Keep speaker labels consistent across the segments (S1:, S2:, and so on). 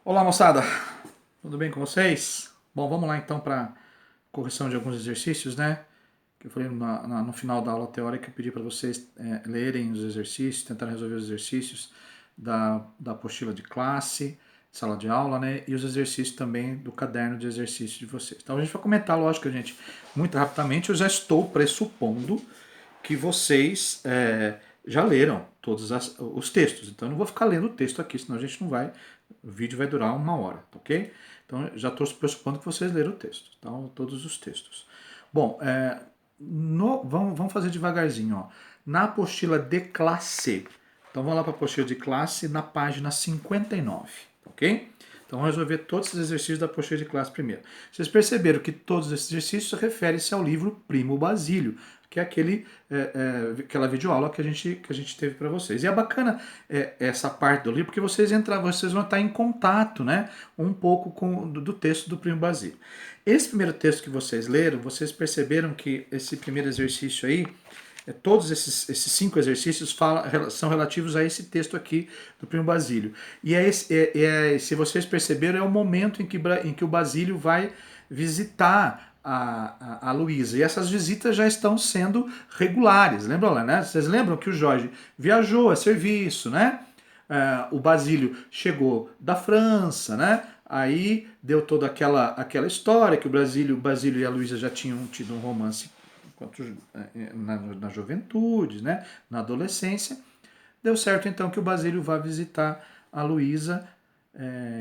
S1: Olá, moçada! Tudo bem com vocês? Bom, vamos lá então para correção de alguns exercícios, né? Que eu falei no final da aula teórica, eu pedi para vocês lerem os exercícios, tentarem resolver os exercícios da apostila de classe, sala de aula, né? E os exercícios também do caderno de exercício de vocês. Então a gente vai comentar, lógico, gente, muito rapidamente. Eu já estou pressupondo que vocês já leram todos os textos. Então eu não vou ficar lendo o texto aqui, senão a gente não vai. O vídeo vai durar 1 hora, tá ok? Então já estou pressupondo que vocês leram o texto, então, todos os textos. Bom, vamos fazer devagarzinho. Ó. Na apostila de classe, então vamos lá para a apostila de classe na página 59, ok? Então vamos resolver todos os exercícios da apostila de classe primeiro. Vocês perceberam que todos esses exercícios referem-se ao livro Primo Basílio, que é aquela videoaula que a gente teve para vocês. E é bacana essa parte do livro, porque vocês vão estar em contato, né, um pouco do texto do Primo Basílio. Esse primeiro texto que vocês leram, vocês perceberam que esse primeiro exercício aí, todos esses 5 exercícios são relativos a esse texto aqui do Primo Basílio. E se vocês perceberam, é o momento em que o Basílio vai visitar a Luísa. E essas visitas já estão sendo regulares. Lembram lá, né? Vocês lembram que o Jorge viajou a serviço, né? O Basílio chegou da França, né? Aí deu toda aquela história que o Basílio e a Luísa já tinham tido um romance na juventude, né? Na adolescência. Deu certo então que o Basílio vá visitar a Luísa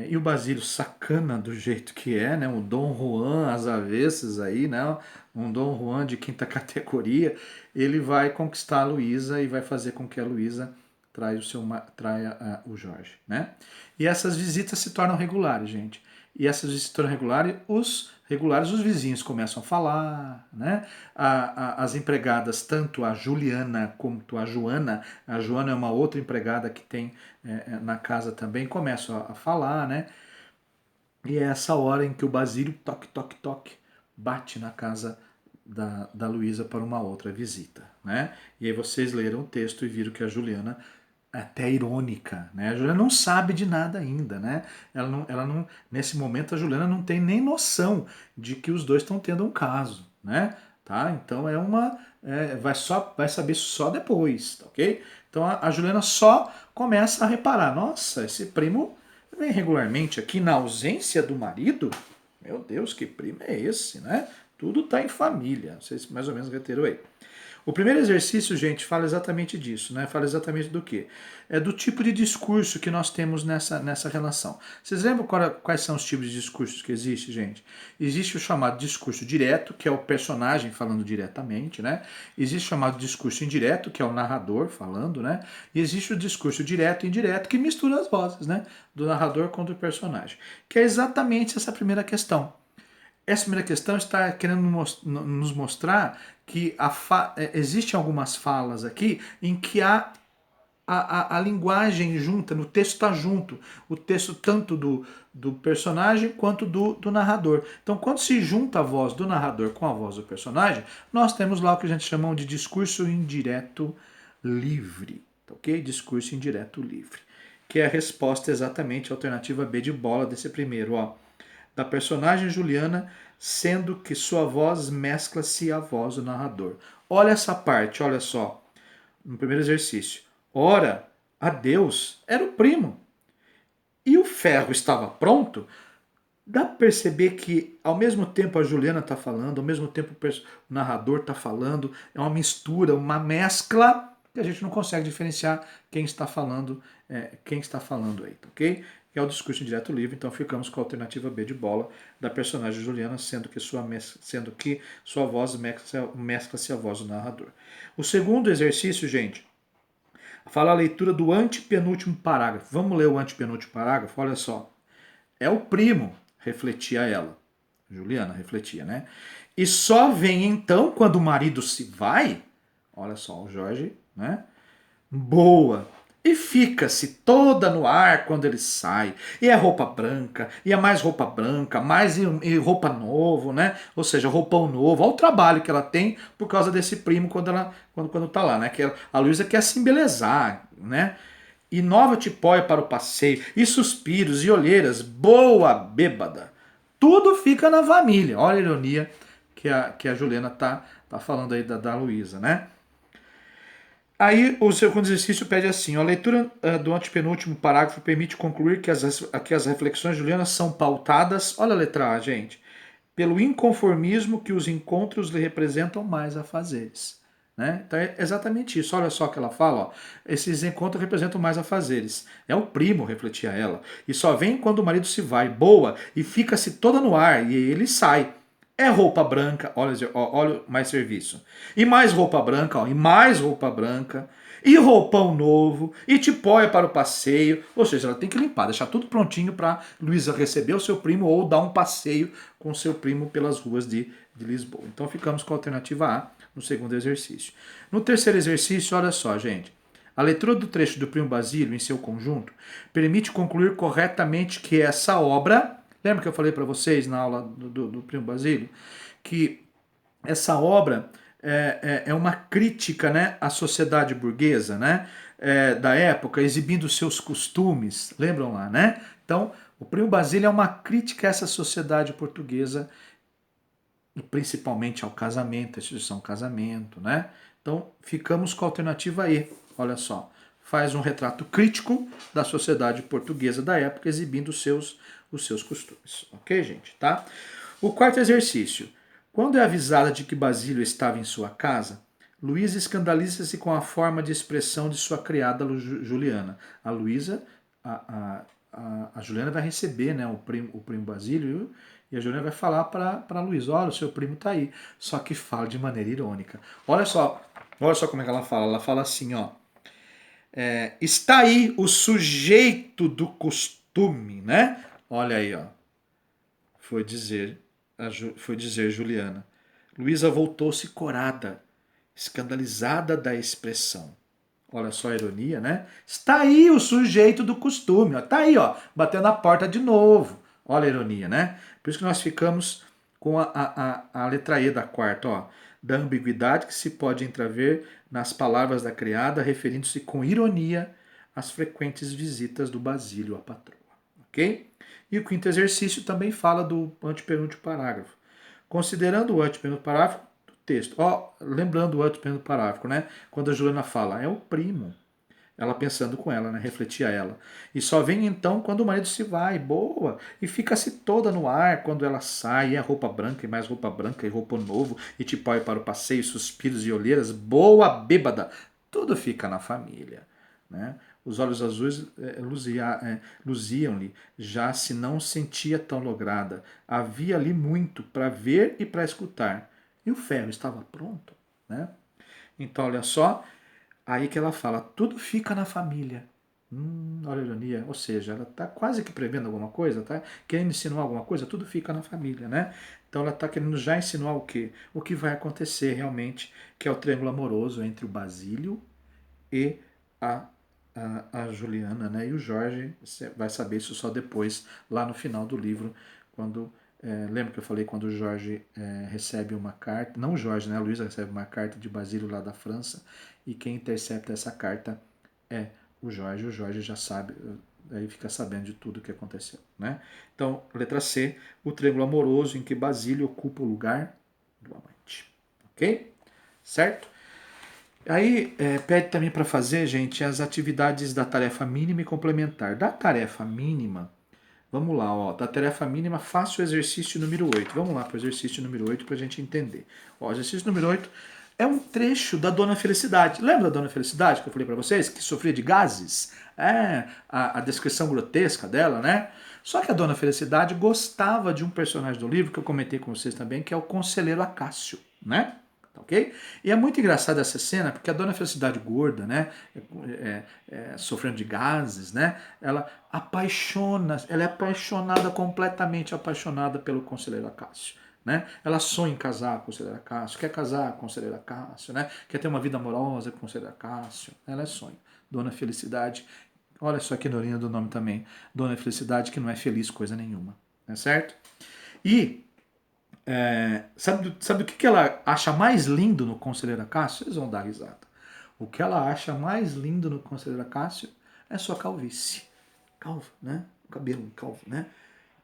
S1: e o Basílio, sacana do jeito que é, né? Um Dom Juan às avessas aí, né? Um Dom Juan de quinta categoria, ele vai conquistar a Luísa e vai fazer com que a Luísa traia o Jorge, né? E essas visitas se tornam regulares, gente. E essas visitas se tornam regulares, os vizinhos começam a falar, né? As empregadas, tanto a Juliana quanto a Joana é uma outra empregada que tem na casa também, começam a falar, né? E é essa hora em que o Basílio, toque, toque, toque, bate na casa da Luísa para uma outra visita, né? E aí vocês leram o texto e viram que a Juliana é até irônica, né? A Juliana não sabe de nada ainda, né? Ela não, nesse momento a Juliana não tem nem noção de que os dois estão tendo um caso, né? Tá? Então vai saber só depois, tá ok? Então a Juliana só começa a reparar, nossa, esse primo vem regularmente aqui na ausência do marido? Meu Deus, que primo é esse, né? Tudo tá em família. Não sei se mais ou menos reiterou aí. O primeiro exercício, gente, fala exatamente disso, né? Fala exatamente do quê? É do tipo de discurso que nós temos nessa relação. Vocês lembram quais são os tipos de discursos que existem, gente? Existe o chamado discurso direto, que é o personagem falando diretamente, né? Existe o chamado discurso indireto, que é o narrador falando, né? E existe o discurso direto e indireto, que mistura as vozes, né? Do narrador com o personagem. Que é exatamente essa primeira questão. Essa primeira questão está querendo nos mostrar que existem algumas falas aqui em que a linguagem junta, no texto está junto, o texto tanto do personagem quanto do narrador. Então, quando se junta a voz do narrador com a voz do personagem, nós temos lá o que a gente chama de discurso indireto livre, ok? Discurso indireto livre, que é a resposta exatamente à alternativa B de bola desse primeiro, ó, da personagem Juliana, sendo que sua voz mescla-se à voz do narrador. Olha essa parte, olha só, no primeiro exercício. Ora, a Deus era o primo. E o ferro estava pronto. Dá para perceber que ao mesmo tempo a Juliana está falando, ao mesmo tempo o narrador está falando, é uma mistura, uma mescla que a gente não consegue diferenciar quem está falando aí, ok? Que é o discurso indireto livre, então ficamos com a alternativa B de bola da personagem Juliana, sendo que sua voz mescla-se à voz do narrador. O segundo exercício, gente, fala a leitura do antepenúltimo parágrafo. Vamos ler o antepenúltimo parágrafo? Olha só. É o primo, refletia ela. Juliana refletia, né? E só vem então quando o marido se vai. Olha só, o Jorge, né? Boa. E fica-se toda no ar quando ele sai. E é roupa branca, e é mais roupa branca, mais e roupa novo, né? Ou seja, roupão novo. Olha o trabalho que ela tem por causa desse primo quando tá lá, né? A Luísa quer se embelezar, né? e nova tipóia para o passeio, e suspiros e olheiras, boa bêbada. Tudo fica na família. Olha a ironia que a Juliana tá falando aí da Luísa, né? Aí o segundo exercício pede assim: a leitura do antepenúltimo parágrafo permite concluir que as reflexões julianas são pautadas, olha a letra A, gente, pelo inconformismo que os encontros lhe representam mais afazeres. Né? Então é exatamente isso. Olha só o que ela fala: ó, esses encontros representam mais afazeres. É o primo, refletia ela. E só vem quando o marido se vai, boa, e fica-se toda no ar, e ele sai. É roupa branca, olha mais serviço. E mais roupa branca, ó, e mais roupa branca. E roupão novo, e tipóia para o passeio. Ou seja, ela tem que limpar, deixar tudo prontinho para Luísa receber o seu primo ou dar um passeio com o seu primo pelas ruas de Lisboa. Então ficamos com a alternativa A no segundo exercício. No terceiro exercício, olha só, gente. A leitura do trecho do Primo Basílio em seu conjunto permite concluir corretamente que essa obra, lembra que eu falei para vocês na aula do Primo Basílio, que essa obra é uma crítica, né, à sociedade burguesa, né, da época, exibindo seus costumes, lembram lá, né? Então, o Primo Basílio é uma crítica a essa sociedade portuguesa e principalmente ao casamento, a instituição casamento, né? Então, ficamos com a alternativa E, olha só. Faz um retrato crítico da sociedade portuguesa da época, exibindo os seus costumes. Ok, gente? Tá? O quarto exercício. Quando é avisada de que Basílio estava em sua casa, Luísa escandaliza-se com a forma de expressão de sua criada Juliana. A Luísa, a Juliana vai receber, né, o primo Basílio, e a Juliana vai falar para Luísa: olha, o seu primo está aí. Só que fala de maneira irônica. Olha só como é que ela fala. Ela fala assim, ó. Está aí o sujeito do costume, né? Olha aí, ó. Foi dizer Juliana. Luísa voltou-se corada, escandalizada da expressão. Olha só a ironia, né? Está aí o sujeito do costume, ó. Está aí, ó, batendo a porta de novo. Olha a ironia, né? Por isso que nós ficamos com a letra E da quarta, ó. Da ambiguidade que se pode entrever nas palavras da criada, referindo-se com ironia às frequentes visitas do Basílio à patroa. Ok? E o quinto exercício também fala do antepenúltimo parágrafo. Considerando o antepenúltimo parágrafo do texto. Ó, lembrando o antepenúltimo parágrafo, né? Quando a Juliana fala, é o primo. Ela pensando com ela, né? Refletia ela. E só vem então quando o marido se vai, boa, e fica-se toda no ar quando ela sai, é roupa branca e mais roupa branca e roupa novo, e tipóia para o passeio, suspiros e olheiras, boa bêbada. Tudo fica na família, né? Os olhos azuis luziam-lhe, já se não sentia tão lograda. Havia ali muito para ver e para escutar. E o ferro estava pronto, né? Então, olha só, aí que ela fala, tudo fica na família. Olha a ironia, ou seja, ela está quase que prevendo alguma coisa, tá? Querendo insinuar alguma coisa, tudo fica na família, né? Então ela está querendo já insinuar o quê? O que vai acontecer realmente, que é o triângulo amoroso entre o Basílio e a, a Juliana, né? E o Jorge vai saber isso só depois, lá no final do livro, quando lembra que eu falei quando o Jorge recebe uma carta, não o Jorge, né? A Luísa recebe uma carta de Basílio lá da França, e quem intercepta essa carta é o Jorge já sabe, aí fica sabendo de tudo o que aconteceu, né? Então, letra C, o triângulo amoroso em que Basílio ocupa o lugar do amante, ok? Certo? Aí pede também para fazer, gente, as atividades da tarefa mínima e complementar. Da tarefa mínima, vamos lá, ó, da tarefa mínima, faça o exercício número 8. Vamos lá para o exercício número 8 para a gente entender. Ó, o exercício número 8 é um trecho da Dona Felicidade. Lembra da Dona Felicidade que eu falei para vocês, que sofria de gases? A descrição grotesca dela, né? Só que a Dona Felicidade gostava de um personagem do livro que eu comentei com vocês também, que é o Conselheiro Acácio, né? Ok? E é muito engraçada essa cena, porque a Dona Felicidade gorda, né, sofrendo de gases, né, ela é apaixonada, completamente apaixonada pelo Conselheiro Acácio. Né? Ela sonha em casar com o Conselheiro Acácio, quer casar com o Conselheiro Acácio, né? Quer ter uma vida amorosa com o Conselheiro Acácio. Ela é sonho. Dona Felicidade, olha só que ironia do nome também. Dona Felicidade que não é feliz coisa nenhuma. Não é certo? E sabe o que ela acha mais lindo no Conselheiro Acácio? Vocês vão dar risada. O que ela acha mais lindo no Conselheiro Acácio é sua calvície. Calvo, né? O cabelo calvo, né?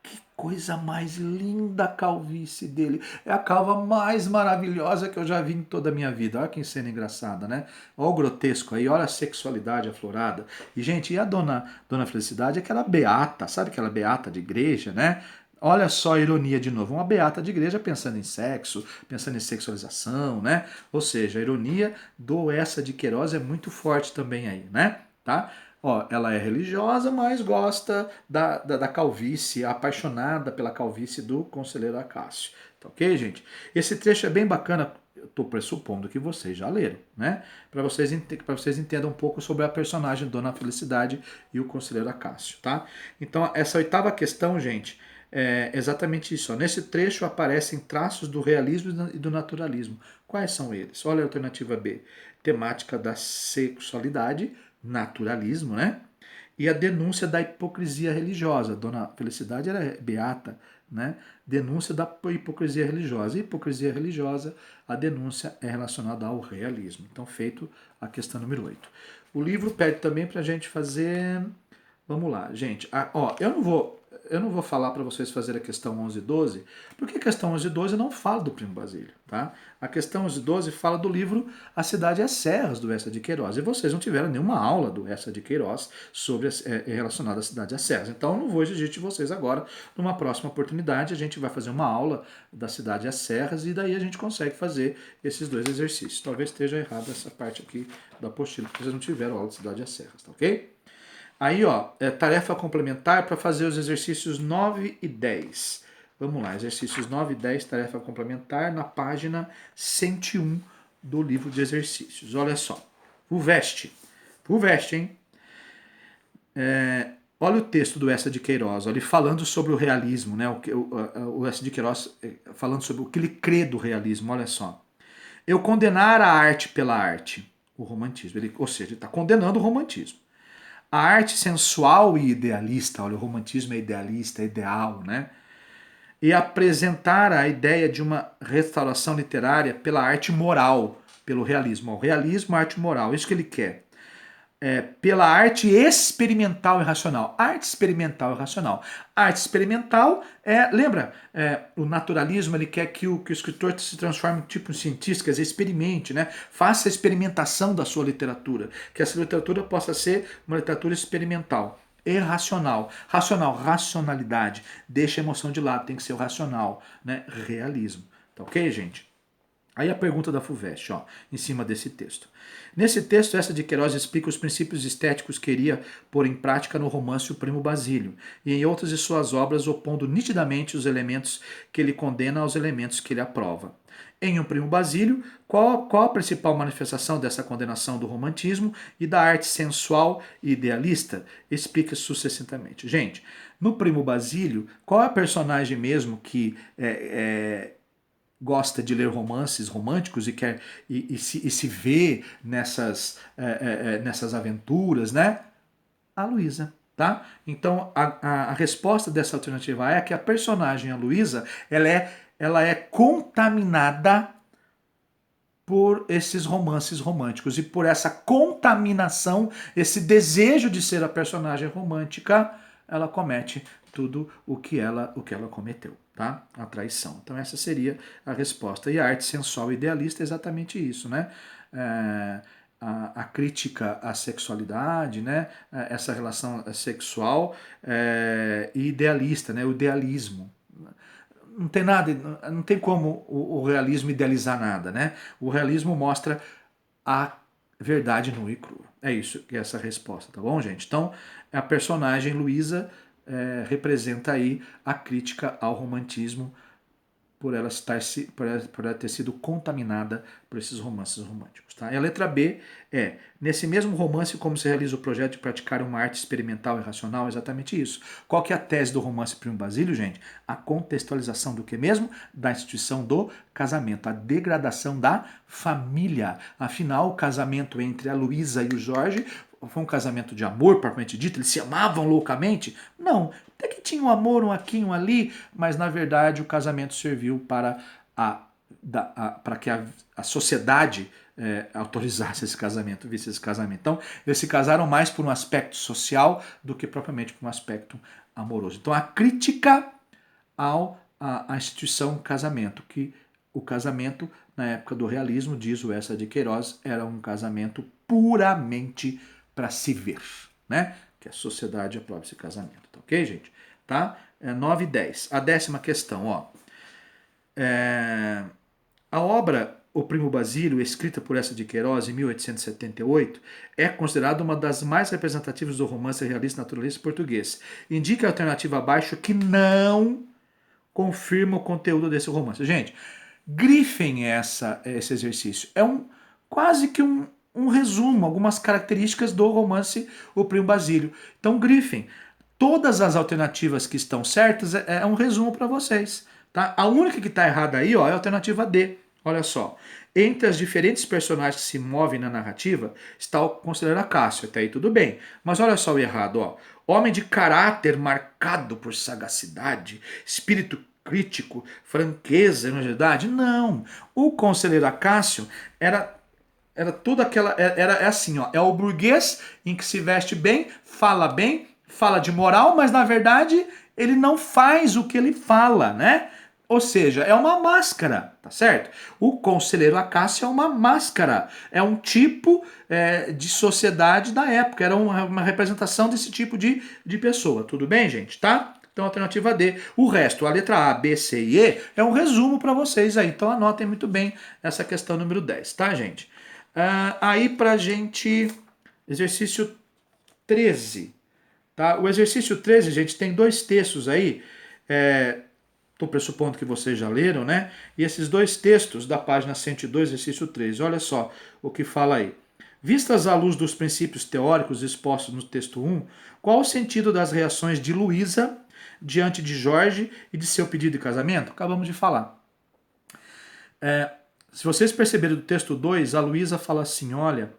S1: Que coisa mais linda a calvície dele. É a calva mais maravilhosa que eu já vi em toda a minha vida. Olha que cena engraçada, né? Olha o grotesco aí, olha a sexualidade aflorada. E, gente, e a dona Felicidade é aquela beata, sabe aquela beata de igreja, né? Olha só a ironia de novo. Uma beata de igreja pensando em sexo, pensando em sexualização, né? Ou seja, a ironia do Essa de Queiroz é muito forte também aí, né? Tá? Ó, ela é religiosa, mas gosta da calvície, apaixonada pela calvície do conselheiro Acácio. Tá ok, gente? Esse trecho é bem bacana, eu estou pressupondo que vocês já leram, né? Para vocês entendam um pouco sobre a personagem Dona Felicidade e o conselheiro Acácio, tá? Então, essa oitava questão, gente, é exatamente isso. Ó. Nesse trecho aparecem traços do realismo e do naturalismo. Quais são eles? Olha a alternativa B. Temática da sexualidade, naturalismo, né? E a denúncia da hipocrisia religiosa. Dona Felicidade era beata, né? Denúncia da hipocrisia religiosa. E hipocrisia religiosa, a denúncia é relacionada ao realismo. Então, feito a questão número 8. O livro pede também para a gente fazer. Vamos lá, gente. Ó, eu não vou falar para vocês fazer a questão 11 e 12, porque a questão 11 e 12 não fala do Primo Basílio, tá? A questão 11 e 12 fala do livro A Cidade e as Serras, do Eça de Queiroz. E vocês não tiveram nenhuma aula do Eça de Queiroz sobre relacionada à Cidade e às Serras. Então eu não vou exigir de vocês agora. Numa próxima oportunidade, a gente vai fazer uma aula da Cidade e as Serras e daí a gente consegue fazer esses dois exercícios. Talvez esteja errado essa parte aqui da apostila, porque vocês não tiveram aula de Cidade e as Serras, tá ok? Aí, ó, tarefa complementar para fazer os exercícios 9 e 10. Vamos lá, exercícios 9 e 10, tarefa complementar, na página 101 do livro de exercícios. Olha só, FUVEST, hein? Olha o texto do Eça de Queiroz, ele falando sobre o realismo, né? O Eça de Queiroz falando sobre o que ele crê do realismo, olha só. Eu condenar a arte pela arte, o romantismo, ou seja, ele está condenando o romantismo. A arte sensual e idealista, olha, o romantismo é idealista, é ideal, né? E apresentar a ideia de uma restauração literária pela arte moral, pelo realismo. O realismo, a arte moral, isso que ele quer. Pela arte experimental e racional. Arte experimental e racional. Arte experimental lembra, o naturalismo ele quer que o escritor se transforme tipo em cientista, quer dizer, experimente, né? Faça a experimentação da sua literatura, que essa literatura possa ser uma literatura experimental. E racional. Racional, racionalidade. Deixa a emoção de lado, tem que ser o racional, né? Realismo. Tá ok, gente? Aí a pergunta da FUVEST, ó, em cima desse texto. Nesse texto, Eça de Queiroz explica os princípios estéticos que queria pôr em prática no romance O Primo Basílio, e em outras de suas obras opondo nitidamente os elementos que ele condena aos elementos que ele aprova. Em O Primo Basílio, qual a principal manifestação dessa condenação do romantismo e da arte sensual e idealista? Explica sucessivamente. Gente, no Primo Basílio, qual é a personagem mesmo que gosta de ler romances românticos e quer se vê nessas aventuras, né? A Luísa, tá? Então a resposta dessa alternativa é que a personagem, a Luísa, ela é contaminada por esses romances românticos e por essa contaminação, esse desejo de ser a personagem romântica, ela comete tudo o que ela cometeu, tá? A traição. Então essa seria a resposta. E a arte sensual idealista é exatamente isso, né? A crítica à sexualidade, né? Essa relação sexual e idealista, né? O idealismo. Não tem nada, não tem como o realismo idealizar nada, né? O realismo mostra a verdade nua e crua. É isso que é essa resposta, tá bom, gente? Então, a personagem Luísa representa aí a crítica ao romantismo por ela ter sido contaminada por esses romances românticos. Tá? E a letra B é, nesse mesmo romance, como se realiza o projeto de praticar uma arte experimental e racional, exatamente isso. Qual que é a tese do romance Primo Basílio, gente? A contextualização do que mesmo? Da instituição do casamento, a degradação da família. Afinal, o casamento entre a Luísa e o Jorge foi um casamento de amor, propriamente dito? Eles se amavam loucamente? Não. Até que tinha um amor, um aqui, um ali, mas na verdade o casamento serviu para que a sociedade autorizasse esse casamento, visse esse casamento. Então, eles se casaram mais por um aspecto social do que propriamente por um aspecto amoroso. Então, a crítica à instituição casamento, que o casamento, na época do realismo, diz o Eça de Queiroz, era um casamento puramente para se ver, né? Que a sociedade aprova esse casamento, tá ok, gente? Tá? 9 e 10. A 10ª questão, ó. A obra O Primo Basílio, escrita por Eça de Queiroz em 1878, é considerada uma das mais representativas do romance realista naturalista português. Indica a alternativa abaixo que não confirma o conteúdo desse romance. Gente, grifem esse exercício. É quase que um resumo, algumas características do romance O Primo Basílio. Então, grifem. Todas as alternativas que estão certas é um resumo para vocês. Tá? A única que está errada aí, ó, é a alternativa D. Olha só. Entre as diferentes personagens que se movem na narrativa, está o conselheiro Acácio. Até aí tudo bem. Mas olha só o errado. Ó. Homem de caráter marcado por sagacidade, espírito crítico, franqueza e ingenuidade. Não. O conselheiro Acácio era toda aquela... Era assim, ó. É o burguês em que se veste bem, fala de moral, mas na verdade ele não faz o que ele fala, né? Ou seja, é uma máscara, tá certo? O conselheiro Acácio é uma máscara, é um tipo de sociedade da época, era uma representação desse tipo de pessoa, tudo bem, gente? Tá? Então, alternativa D. O resto, a letra A, B, C e E, é um resumo para vocês aí, então anotem muito bem essa questão número 10, tá, gente? Aí pra gente, exercício 13. Tá? O exercício 13, gente, tem 2 textos aí. Estou pressupondo que vocês já leram, né? E esses 2 textos da página 102, exercício 13. Olha só o que fala aí. Vistas à luz dos princípios teóricos expostos no texto 1, qual o sentido das reações de Luísa diante de Jorge e de seu pedido de casamento? Acabamos de falar. Se vocês perceberem do texto 2, a Luísa fala assim, olha...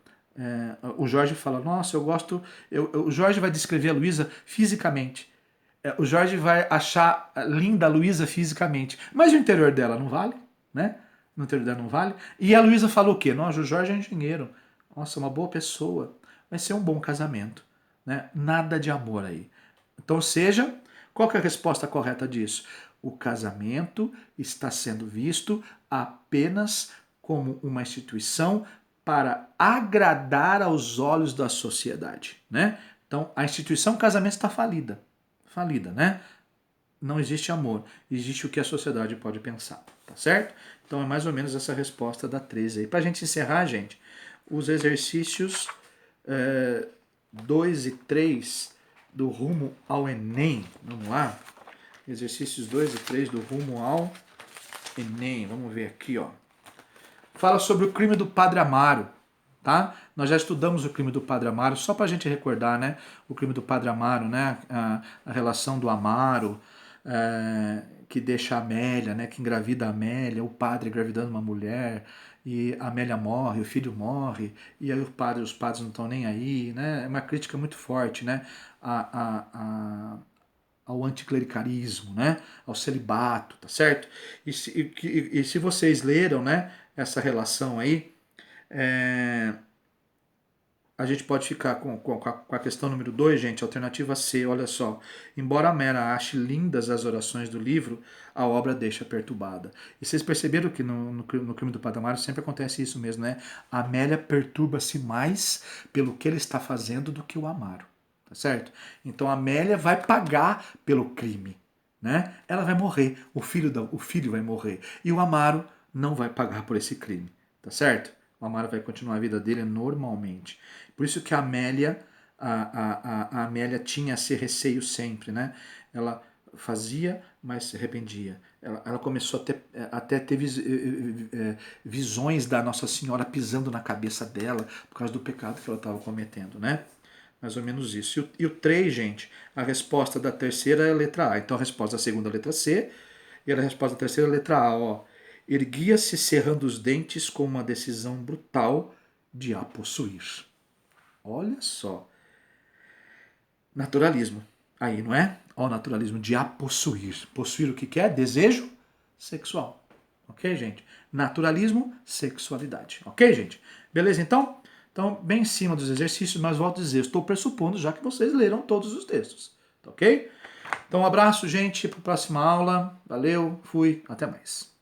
S1: o Jorge fala, nossa, eu gosto... o Jorge vai descrever a Luísa fisicamente. O Jorge vai achar linda a Luísa fisicamente. Mas o interior dela não vale, né? No interior dela não vale. E a Luísa falou o quê? Nossa, o Jorge é engenheiro. Nossa, uma boa pessoa. Vai ser um bom casamento. Né? Nada de amor aí. Então, seja, qual que é a resposta correta disso? O casamento está sendo visto apenas como uma instituição para agradar aos olhos da sociedade, né? Então, a instituição casamento está falida. Falida, né? Não existe amor, existe o que a sociedade pode pensar, tá certo? Então é mais ou menos essa resposta da 13 aí. Pra gente encerrar, gente, os exercícios 2 e 3 do rumo ao Enem. Vamos lá? Exercícios 2 e 3 do rumo ao Enem. Vamos ver aqui, ó. Fala sobre o crime do Padre Amaro, tá? Nós já estudamos o crime do Padre Amaro, só para a gente recordar, né? O crime do Padre Amaro, né? A relação do Amaro, que deixa a Amélia, né? Que engravida a Amélia, o padre engravidando uma mulher, e a Amélia morre, o filho morre, e aí os padres não estão nem aí, né? É uma crítica muito forte, né? Ao anticlericalismo, né? Ao celibato, tá certo? E se vocês leram, né? Essa relação aí, a gente pode ficar com a questão número 2, gente, alternativa C, olha só. Embora a Mera ache lindas as orações do livro, a obra deixa perturbada. E vocês perceberam que no crime do Padre Amaro sempre acontece isso mesmo, né? A Amélia perturba-se mais pelo que ele está fazendo do que o Amaro, tá certo? Então a Amélia vai pagar pelo crime, né? Ela vai morrer, o filho vai morrer. E o Amaro não vai pagar por esse crime, tá certo? O Amaro vai continuar a vida dele normalmente. Por isso que a Amélia, a Amélia tinha esse receio sempre, né? Ela fazia, mas se arrependia. Ela começou até ter visões da Nossa Senhora pisando na cabeça dela por causa do pecado que ela estava cometendo, né? Mais ou menos isso. E o 3, gente, a resposta da terceira é a letra A. Então a resposta da segunda é a letra C, e a resposta da terceira é a letra A, ó. Erguia-se cerrando os dentes com uma decisão brutal de a possuir. Olha só. Naturalismo. Aí, não é? Ó, o naturalismo de a possuir. Possuir o que quer? Desejo sexual. Ok, gente? Naturalismo, sexualidade. Ok, gente? Beleza, então? Então, bem em cima dos exercícios, mas volto a dizer, estou pressupondo já que vocês leram todos os textos. Ok? Então, um abraço, gente, para a próxima aula. Valeu, fui, até mais.